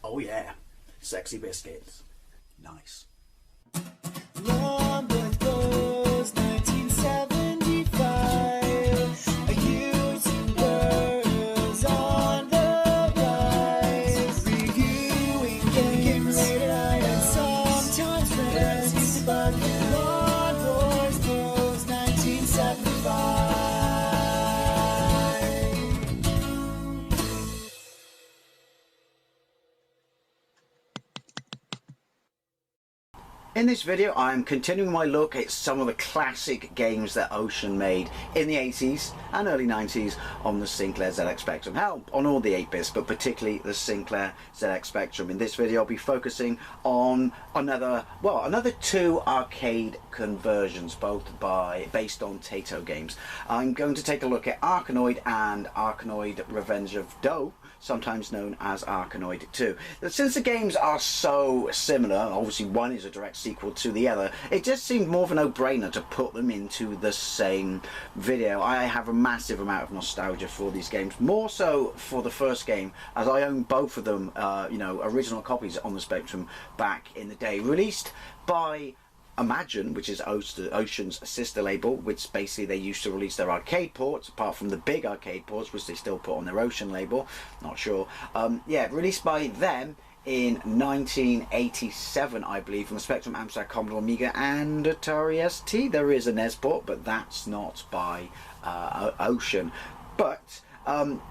Oh yeah, sexy biscuits. Nice. Long goes 1975. YouTubers on the rise, reviewing games late at night and sometimes friends. But Long goes 1975. In this video, I'm continuing my look at some of the classic games that Ocean made in the 80s and early 90s on the Sinclair ZX Spectrum. Hell, on all the 8-bits, but particularly the Sinclair ZX Spectrum. In this video, I'll be focusing on another two arcade conversions, both based on Taito games. I'm going to take a look at Arkanoid and Arkanoid Revenge of Dough, sometimes known as Arkanoid 2. Since the games are so similar, obviously one is a direct sequel to the other, it just seemed more of a no-brainer to put them into the same video. I have a massive amount of nostalgia for these games, more so for the first game, as I own both of them, original copies on the Spectrum back in the day, released by Imagine, which is Ocean's sister label, which basically they used to release their arcade ports, apart from the big arcade ports, which they still put on their Ocean label, not sure. Released by them in 1987, I believe, from the Spectrum, Amstrad, Commodore Amiga and Atari ST. There is a NES port, but that's not by Ocean. But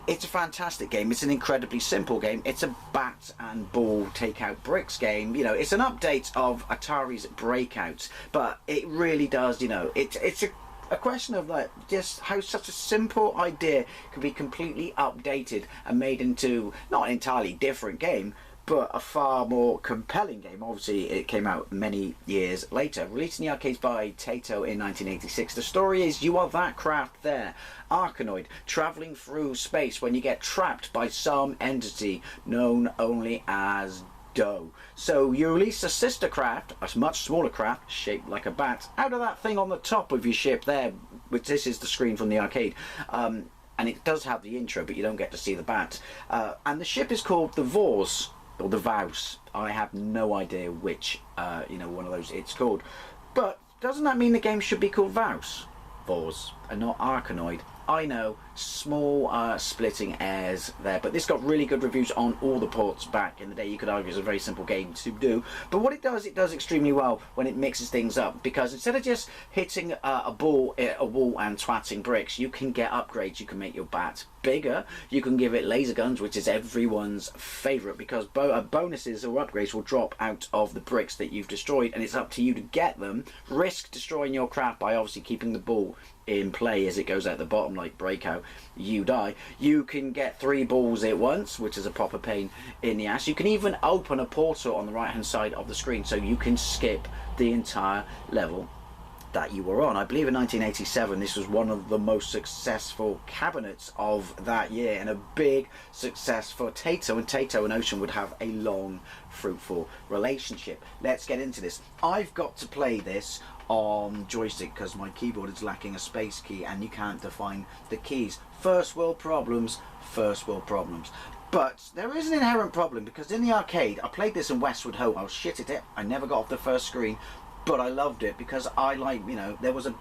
it's a fantastic game. It's an incredibly simple game. It's a bat and ball take out bricks game. You know, it's an update of Atari's Breakout, but it really does, it's a question of like just how such a simple idea can be completely updated and made into not an entirely different game, but a far more compelling game. Obviously, it came out many years later. Released in the arcades by Taito in 1986. The story is you are that craft there, Arkanoid, travelling through space when you get trapped by some entity known only as Dough. So you release a sister craft, a much smaller craft shaped like a bat, out of that thing on the top of your ship there, which this is the screen from the arcade. And it does have the intro, but you don't get to see the bat. And the ship is called the Vors, or the Vouse. I have no idea which one of those it's called, but doesn't that mean the game should be called Vouse Vors and not Arkanoid? I know, small splitting hairs there, but this got really good reviews on all the ports back in the day. You could argue it's a very simple game to do, but what it does extremely well when it mixes things up, because instead of just hitting a wall and twatting bricks, you can get upgrades. You can make your bat bigger, you can give it laser guns, which is everyone's favourite, because bonuses or upgrades will drop out of the bricks that you've destroyed, and it's up to you to get them. Risk destroying your craft by obviously keeping the ball in play as it goes out the bottom, like Breakout, you die. You can get 3 balls at once, which is a proper pain in the ass. You can even open a portal on the right hand side of the screen, so you can skip the entire level that you were on. I believe in 1987 this was one of the most successful cabinets of that year, and a big success for Taito, and Taito and Ocean would have a long, fruitful relationship. Let's get into this. I've got to play this on joystick because my keyboard is lacking a space key and you can't define the keys. First world problems, first world problems. But there is an inherent problem, because in the arcade, I played this in Westwood Ho. I was shit at it. I never got off the first screen, but I loved it because I like, there was a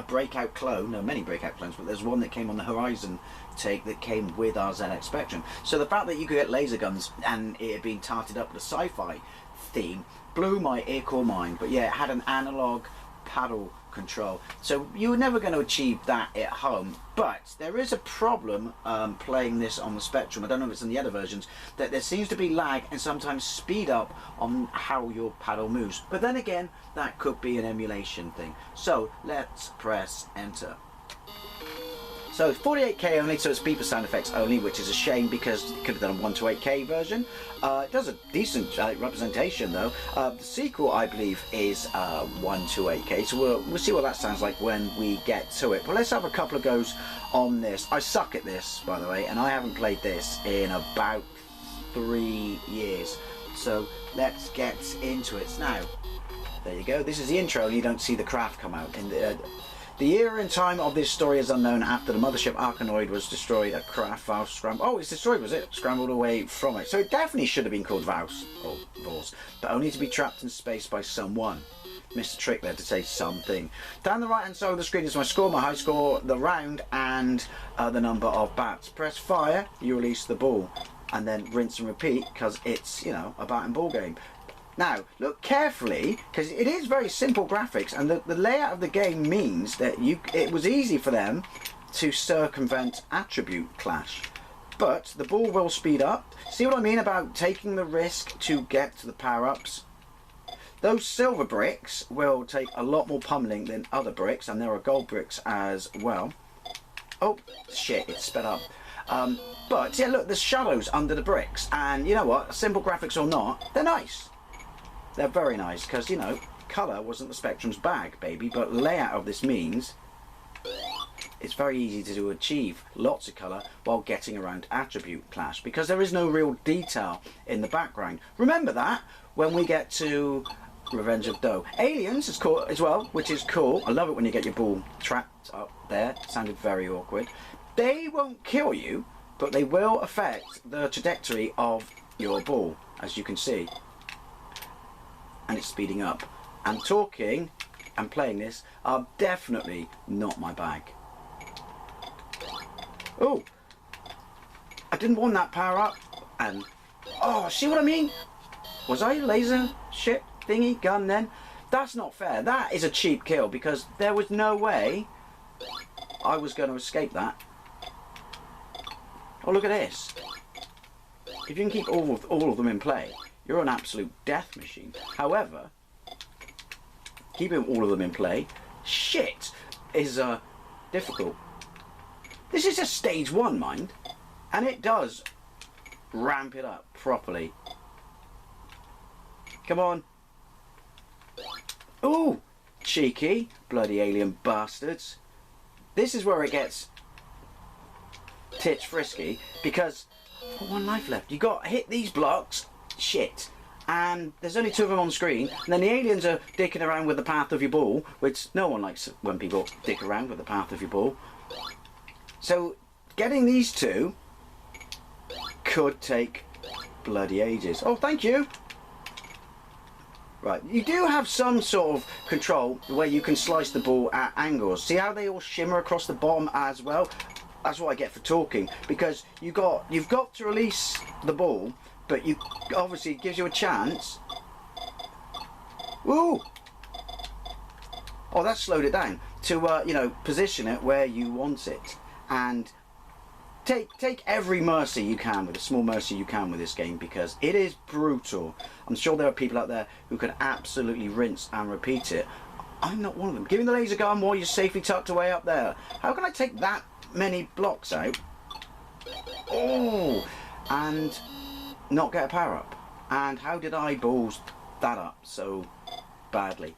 Breakout clone, no, many Breakout clones, but there's one that came on the Horizon take that came with our ZX Spectrum. So the fact that you could get laser guns and it had been tarted up with a sci-fi theme blew my earcore mind. But yeah, it had an analog paddle control, so you were never going to achieve that at home. But there is a problem playing this on the Spectrum. I don't know if it's in the other versions, that there seems to be lag and sometimes speed up on how your paddle moves. But then again, that could be an emulation thing. So let's press enter. So it's 48K only, so it's beeper sound effects only, which is a shame because it could have done a 128K version. It does a decent representation though. The sequel, I believe, is 128K, so we'll see what that sounds like when we get to it. But let's have a couple of goes on this. I suck at this, by the way, and I haven't played this in about 3 years. So let's get into it now. There you go. This is the intro, and you don't see the craft come out. The year and time of this story is unknown after the mothership Arkanoid was destroyed at Kraft Scramble. Oh, it's destroyed, was it? Scrambled away from it. So it definitely should have been called Vals, or Vals, but only to be trapped in space by someone. Missed a trick there to say something. Down the right hand side of the screen is my score, my high score, the round, and the number of bats. Press fire, you release the ball, and then rinse and repeat, because it's, you know, a bat and ball game. Now, look carefully, because it is very simple graphics, and the layout of the game means that it was easy for them to circumvent attribute clash. But the ball will speed up. See what I mean about taking the risk to get to the power-ups? Those silver bricks will take a lot more pummeling than other bricks, and there are gold bricks as well. Oh, shit, it's sped up. But, yeah, look, there's shadows under the bricks, and you know what? Simple graphics or not, they're nice. They're very nice because, you know, colour wasn't the Spectrum's bag, baby, but layout of this means it's very easy to achieve lots of colour while getting around attribute clash because there is no real detail in the background. Remember that when we get to Revenge of Doe. Aliens is cool as well, which is cool. I love it when you get your ball trapped up there. It sounded very awkward. They won't kill you, but they will affect the trajectory of your ball, as you can see. And it's speeding up. And talking and playing this are definitely not my bag. Oh, I didn't want that power up. And oh, see what I mean? Was I laser ship thingy gun then? That's not fair. That is a cheap kill because there was no way I was going to escape that. Oh, look at this. If you can keep all of them in play, you're an absolute death machine. However, keeping all of them in play, shit, is difficult. This is just stage 1, mind, and it does ramp it up properly. Come on. Ooh, cheeky, bloody alien bastards. This is where it gets titch frisky because I've got 1 life left. You got to hit these blocks. Shit. And there's only 2 of them on screen, and then the aliens are dicking around with the path of your ball, which no one likes when people dick around with the path of your ball. So getting these 2 could take bloody ages. Oh, thank you. Right, you do have some sort of control where you can slice the ball at angles. See how they all shimmer across the bottom as well? That's what I get for talking, because you've got to release the ball, but you obviously it gives you a chance. Ooh! Oh, that slowed it down to you know, position it where you want it, and take every mercy you can, with a small mercy you can with this game, because it is brutal. I'm sure there are people out there who can absolutely rinse and repeat it. I'm not one of them. Give me the laser gun while you're safely tucked away up there. How can I take that many blocks out? Oh, and not get a power up. And how did I balls that up so badly?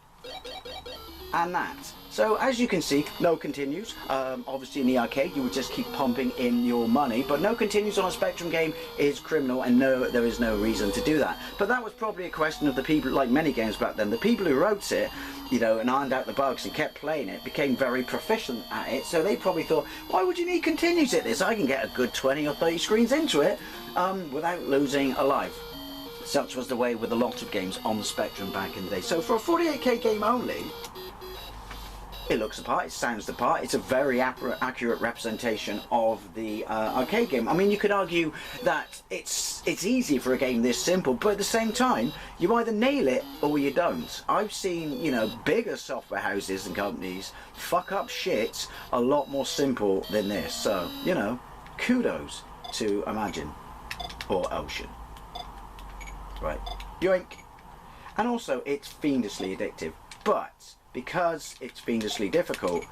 And that. So as you can see, no continues. Obviously in the arcade you would just keep pumping in your money, but no continues on a Spectrum game is criminal, and no, there is no reason to do that. But that was probably a question of the people, like many games back then, the people who wrote it, you know, and ironed out the bugs and kept playing it, became very proficient at it, so they probably thought, why would you need continues at this? I can get a good 20 or 30 screens into it without losing a life. Such was the way with a lot of games on the Spectrum back in the day. So for a 48k game only, it looks the part, it sounds the part, it's a very accurate representation of the arcade game. I mean, you could argue that it's easy for a game this simple, but at the same time, you either nail it or you don't. I've seen, you know, bigger software houses and companies fuck up shit a lot more simple than this. So, you know, kudos to Imagine or Ocean. Right, yoink. And also, it's fiendishly addictive, but because it's fiendishly difficult,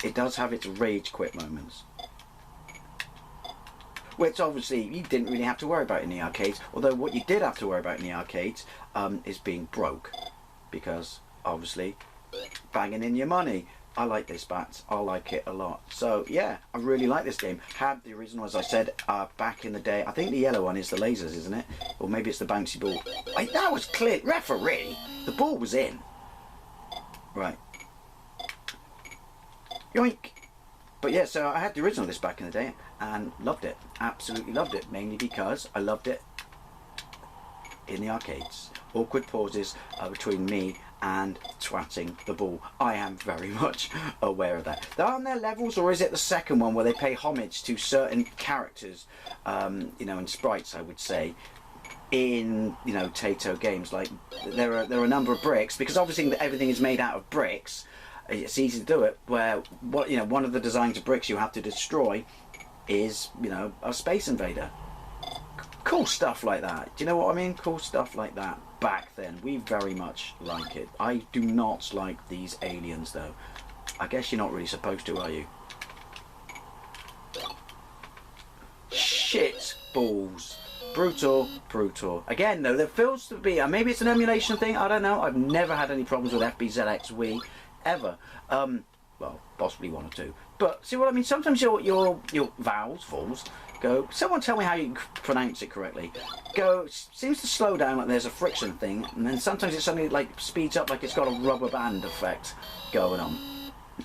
it does have its rage quit moments, which obviously you didn't really have to worry about in the arcades, although what you did have to worry about in the arcades is being broke, because obviously banging in your money. I like this bats, I like it a lot. So yeah, I really like this game. Had the original, as I said, back in the day. I think the yellow one is the lasers, isn't it? Or maybe it's the bouncy ball. Wait, that was clear. Referee, the ball was in. Right. Yoink! But yeah, so I had the original of this back in the day and loved it. Absolutely loved it. Mainly because I loved it in the arcades. Awkward pauses between me and twatting the ball. I am very much aware of that. Aren't there levels, or is it the second one where they pay homage to certain characters, you know, and sprites, I would say, in, you know, Taito games? Like there are a number of bricks, because obviously everything is made out of bricks. It's easy to do it. Where you know, one of the designs of bricks you have to destroy is, you know, a space invader. Cool stuff like that. Do you know what I mean? Cool stuff like that. Back then, we very much like it. I do not like these aliens, though. I guess you're not really supposed to, are you? Shit balls. Brutal, brutal. Again, though, there feels to be, maybe it's an emulation thing, I don't know. I've never had any problems with FBZX Wii, ever. Well, possibly one or two. But, see what I mean? Sometimes your vowels go, someone tell me how you pronounce it correctly. Go, seems to slow down like there's a friction thing, and then sometimes it suddenly like speeds up like it's got a rubber band effect going on.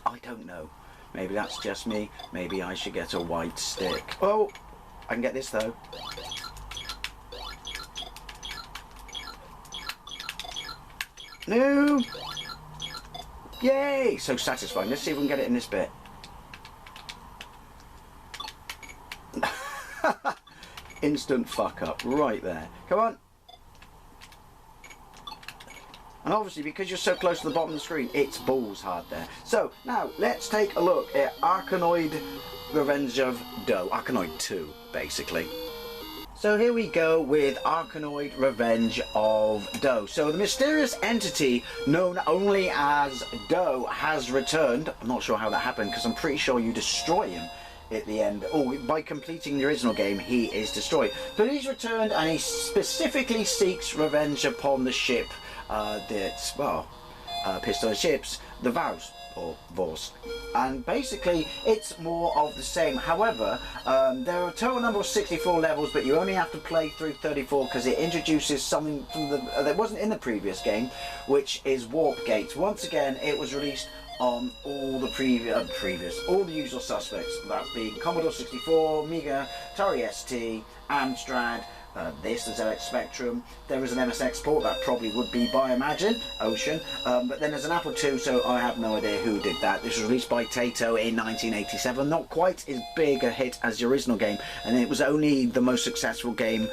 I don't know. Maybe that's just me. Maybe I should get a white stick. Oh, I can get this though. No! Yay! So satisfying. Let's see if we can get it in this bit. Instant fuck up right there. Come on. And obviously, because you're so close to the bottom of the screen, it's balls hard there. So now let's take a look at Arkanoid Revenge of Dough. Arkanoid 2, basically. So here we go with Arkanoid Revenge of Dough. So the mysterious entity known only as Dough has returned. I'm not sure how that happened, because I'm pretty sure you destroy him at the end. Oh, by completing the original game, he is destroyed. But he's returned, and he specifically seeks revenge upon the ship that's, well, pissed on the ships, the Vows, or Vors. And basically, it's more of the same. However, there are a total number of 64 levels, but you only have to play through 34 because it introduces something from that wasn't in the previous game, which is warp gates. Once again, it was released on all the all the usual suspects, that being Commodore 64, Amiga, Atari ST, Amstrad, this, the ZX Spectrum. There is an MSX port, that probably would be by Imagine, Ocean, but then there's an Apple II, so I have no idea who did that. This was released by Taito in 1987, not quite as big a hit as the original game, and it was only the most successful game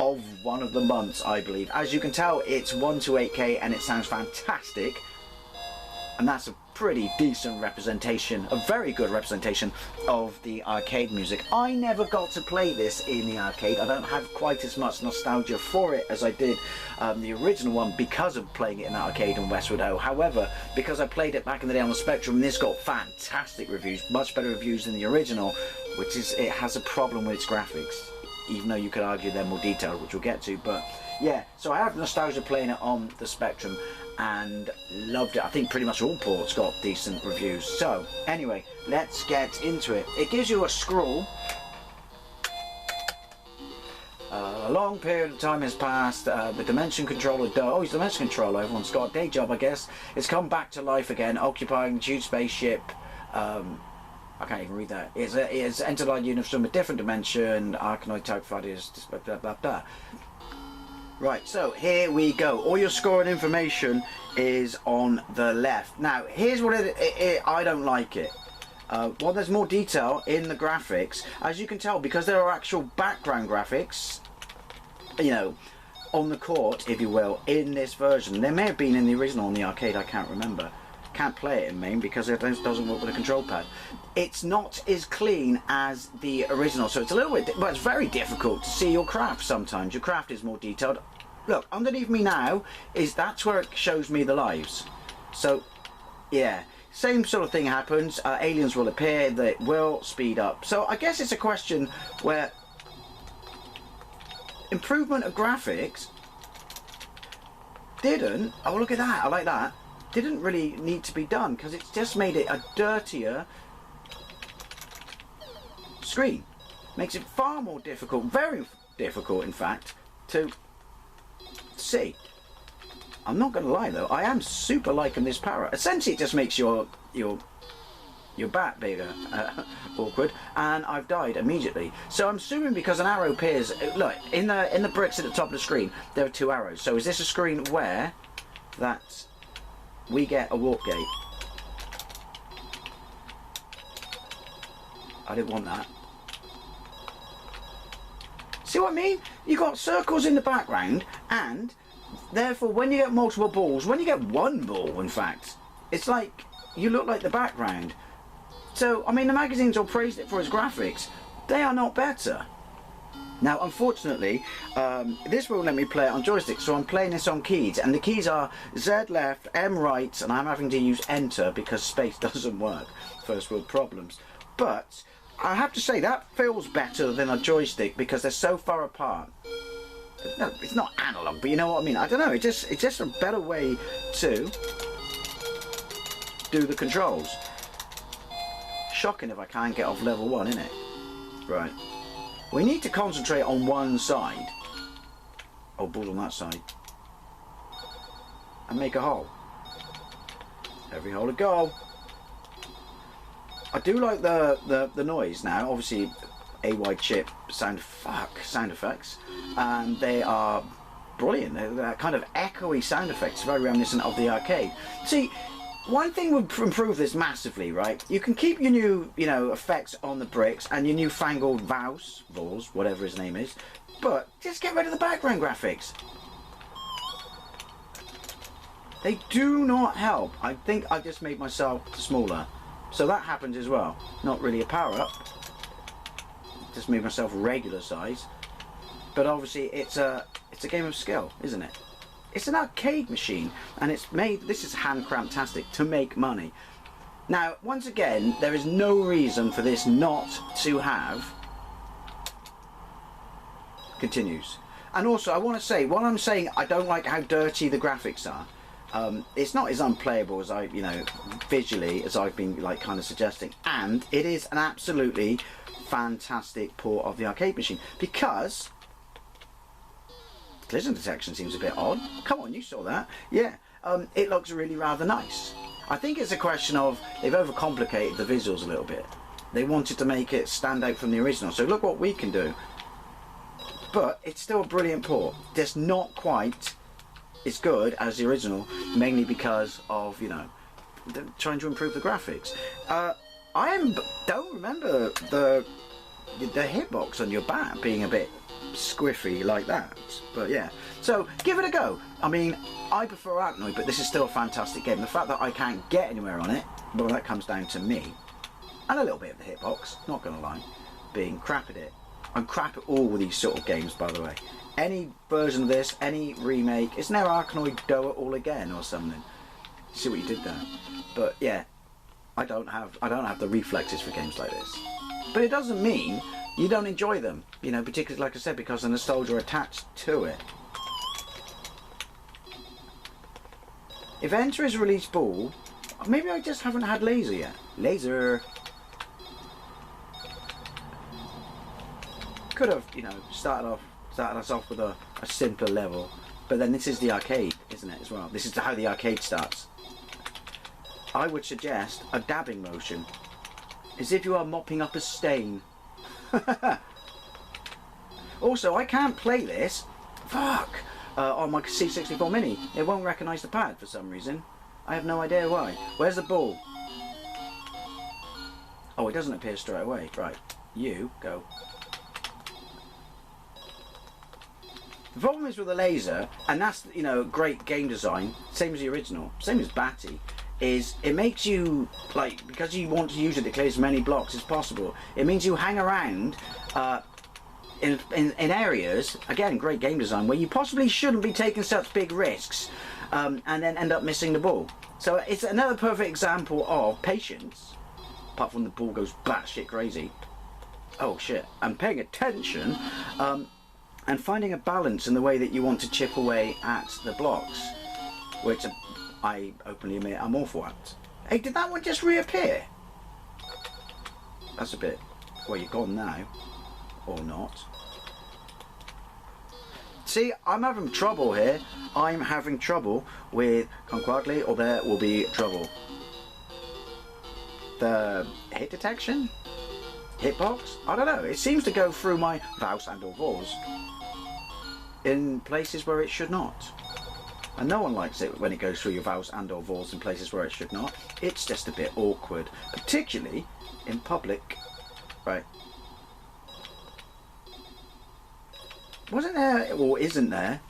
of one of the months, I believe. As you can tell, it's 1 to 8K and it sounds fantastic. And that's a pretty decent representation, a very good representation of the arcade music. I never got to play this in the arcade. I don't have quite as much nostalgia for it as I did the original one because of playing it in the arcade in Westwood Ho. However, because I played it back in the day on the Spectrum, this got fantastic reviews, much better reviews than the original, which is, it has a problem with its graphics, even though you could argue they're more detailed, which we'll get to. But yeah, so I have nostalgia playing it on the Spectrum and loved it. I think pretty much all ports got decent reviews. So anyway, let's get into it. It gives you a scroll. A long period of time has passed. The dimension controller, oh, he's dimension controller. Everyone's got a day job, I guess. It's come back to life again, occupying a huge spaceship. I can't even read that. It's entered our universe from a different dimension. Arkanoid type fighters, blah blah blah blah. Right, so here we go. All your scoring information is on the left. Now, here's what I don't like it. Well, there's more detail in the graphics. As you can tell, because there are actual background graphics, you know, on the court, if you will, in this version. There may have been in the original on the arcade, I can't remember. Can't play it in MAME because it doesn't work with a control pad. It's not as clean as the original, so it's a little bit, but it's very difficult to see your craft sometimes. Your craft is more detailed. Look, underneath me now, that's where it shows me the lives. So, yeah, same sort of thing happens. Aliens will appear, they will speed up. So I guess it's a question where improvement of graphics didn't, oh look at that, I like that, didn't really need to be done because it's just made it a dirtier screen. Makes it far more difficult, very difficult in fact, to see. I'm not going to lie though, I am super liking this power. Essentially it just makes your your bat bigger. Awkward. And I've died immediately. So I'm assuming because an arrow appears, look, in the bricks at the top of the screen, there are 2 arrows. So is this a screen where that we get a warp gate? I didn't want that. See what I mean? You got circles in the background, and therefore when you get multiple balls, when you get one ball in fact, it's like you look like the background. So I mean, the magazines all praised it for its graphics. They are not better. Now unfortunately this won't let me play it on joystick, so I'm playing this on keys, and the keys are Z left, M right, and I'm having to use enter because space doesn't work. First world problems. But I have to say that feels better than a joystick because they're so far apart. No, it's not analog, but you know what I mean. I don't know. It's just a better way to do the controls. Shocking if I can't get off level 1, isn't it? Right. We need to concentrate on one side. Oh, balls on that side. And make a hole. Every hole a goal. I do like the noise now. Obviously, AY chip sound effects, and they are brilliant. They're kind of echoey sound effects, very reminiscent of the arcade. See, one thing would improve this massively, right? You can keep your new, effects on the bricks and your newfangled Vals, whatever his name is, but just get rid of the background graphics. They do not help. I think I just made myself smaller. So that happens as well. Not really a power-up. Just made myself regular size. But obviously it's a game of skill, isn't it? It's an arcade machine, and it's made, this is hand-cramptastic, to make money. Now, once again, there is no reason for this not to have continues. And also, I want to say, while I'm saying I don't like how dirty the graphics are, it's not as unplayable as I, visually, as I've been kind of suggesting, and it is an absolutely fantastic port of the arcade machine because collision detection seems a bit odd. Come on, you saw that. Yeah, it looks really rather nice. I think it's a question of they've overcomplicated the visuals a little bit. They wanted to make it stand out from the original, so look what we can do. But it's still a brilliant port, just not quite as good as the original, mainly because of, trying to improve the graphics. Don't remember the hitbox on your bat being a bit squiffy like that, but yeah, so give it a go. I mean, I prefer Arkanoid, but this is still a fantastic game. The fact that I can't get anywhere on it, well, that comes down to me and a little bit of the hitbox, not gonna lie, being crap at it. I'm crap at all with these sort of games, by the way. Any version of this, any remake, isn't there Arkanoid Do It All Again or something? See what you did there. But yeah, I don't have the reflexes for games like this. But it doesn't mean you don't enjoy them, particularly, like I said, because the nostalgia attached to it. If enter is release ball, maybe I just haven't had laser yet. Laser. Could have, started us off with a simpler level, but then this is the arcade, isn't it, as well? This is how the arcade starts. I would suggest a dabbing motion, as if you are mopping up a stain. Also, I can't play this, on my C64 Mini. It won't recognise the pad for some reason. I have no idea why. Where's the ball? Oh, it doesn't appear straight away. Right, you go. The problem is with the laser, and that's, great game design, same as the original, same as Batty, is it makes you, because you want to use it to clear as many blocks as possible, it means you hang around in areas, again, great game design, where you possibly shouldn't be taking such big risks, and then end up missing the ball. So it's another perfect example of patience, apart from the ball goes batshit crazy. Oh shit, and paying attention, and finding a balance in the way that you want to chip away at the blocks, which I openly admit I'm awful at. Hey, did that one just reappear? That's a bit, well, you're gone now, or not. See, I'm having trouble here. I'm having trouble with come quietly or there will be trouble. the hit detection, hitbox. I don't know. It seems to go through my mouse and or walls in places where it should not. And no one likes it when it goes through your valves and or walls in places where it should not. It's just a bit awkward, particularly in public. Right. Wasn't there, or isn't there,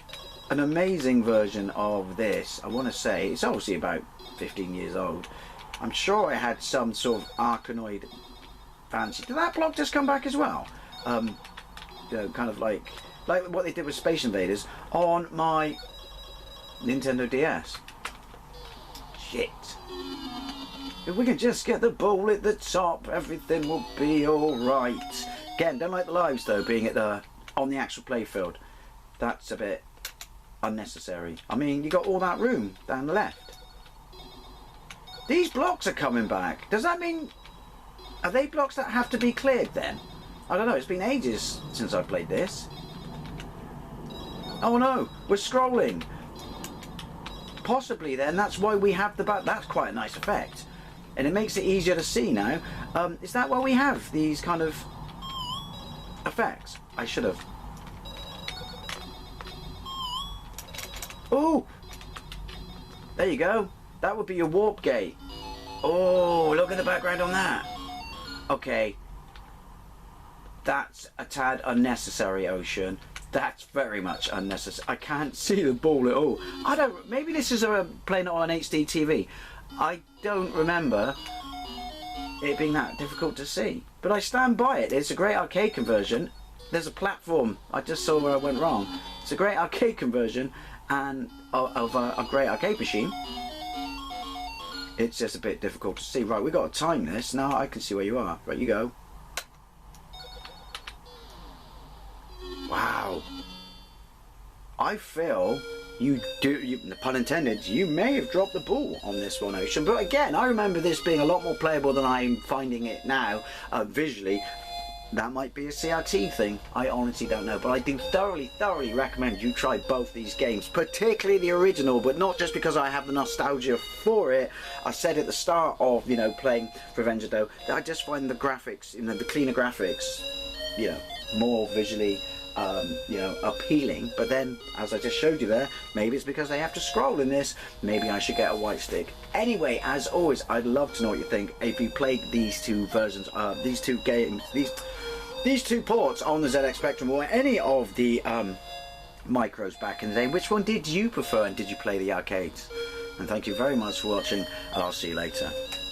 an amazing version of this? I want to say, it's obviously about 15 years old. I'm sure it had some sort of Arkanoid fancy. Did that block just come back as well? You know, kind of like what they did with Space Invaders on my Nintendo DS. Shit. If we can just get the ball at the top, everything will be alright. Again, don't like the lives though, being at the on the actual playfield. That's a bit unnecessary. I mean, you got all that room down the left. These blocks are coming back. Does that mean, are they blocks that have to be cleared then? I don't know, it's been ages since I played this. Oh no, we're scrolling. Possibly then, that's why we have the back. That's quite a nice effect. And it makes it easier to see now. Is that why we have these kind of effects? I should have. Oh! There you go. That would be your warp gate. Oh, look at the background on that. Okay. That's a tad unnecessary, Ocean. That's very much unnecessary. I can't see the ball at all. I don't. Maybe this is playing it on an HD TV. I don't remember it being that difficult to see. But I stand by it. It's a great arcade conversion. There's a platform. I just saw where I went wrong. It's a great arcade conversion and of a great arcade machine. It's just a bit difficult to see. Right, we got to time this. Now I can see where you are. Right, you go. Wow. I feel you do, pun intended, you may have dropped the ball on this one, Ocean. But again, I remember this being a lot more playable than I'm finding it now, visually. That might be a CRT thing. I honestly don't know. But I do thoroughly recommend you try both these games, particularly the original, but not just because I have the nostalgia for it. I said at the start of, you know, playing Revenge of Doe, that I just find the graphics, you know, the cleaner graphics, you know, more visually you know, appealing. But then, as I just showed you there, maybe it's because they have to scroll in this. Maybe I should get a white stick. Anyway, as always, I'd love to know what you think. If you played these two versions, these two games, these two ports on the ZX Spectrum, or any of the micros back in the day, which one did you prefer, and did you play the arcades? And thank you very much for watching, and I'll see you later.